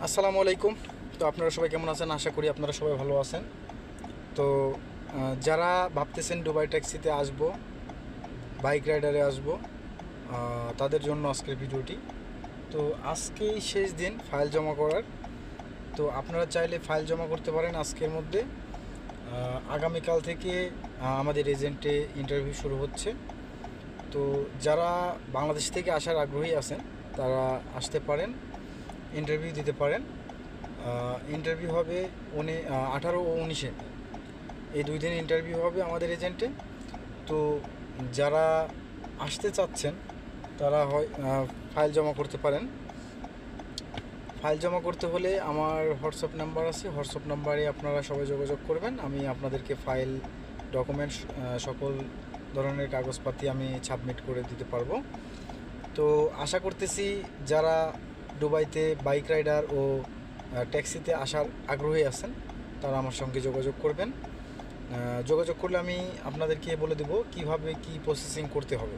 আসসালামু আলাইকুম। তো আপনারা সবাই কেমন আছেন? আশা করি আপনারা সবাই ভালো আছেন। তো যারা ভাবতেছেন দুবাই ট্যাক্সিতে আসবো, বাইক রাইডারে আসবো, তাদের জন্য আজকের ভিডিওটি। তো আজকেই শেষ দিন ফাইল জমা করার। তো আপনারা চাইলে ফাইল জমা করতে পারেন আজকের মধ্যে। আগামীকাল থেকে আমাদের এজেন্টে ইন্টারভিউ শুরু হচ্ছে। তো যারা বাংলাদেশ থেকে আসার আগ্রহী আছেন তারা আসতে পারেন, ইন্টারভিউ দিতে পারেন। ইন্টারভিউ হবে 18 ও 19-এ, এই 2 দিন ইন্টারভিউ হবে আমাদের এজেন্টে। তো যারা আসতে চাচ্ছেন তারা হয় ফাইল জমা করতে পারেন। ফাইল জমা করতে হলে আমার হোয়াটসঅ্যাপ নাম্বার আছে, হোয়াটসঅ্যাপ নাম্বারে আপনারা সবাই যোগাযোগ করবেন। আমি আপনাদেরকে ফাইল, ডকুমেন্টস, সকল ধরনের কাগজপাতি আমি সাবমিট করে দিতে পারবো। তো আশা করতেছি যারা দুবাইতে বাইক রাইডার ও ট্যাক্সিতে আসার আগ্রহী আছেন তারা আমার সঙ্গে যোগাযোগ করবেন। যোগাযোগ করলে আমি আপনাদেরকে বলে দেবো কীভাবে কী প্রসেসিং করতে হবে।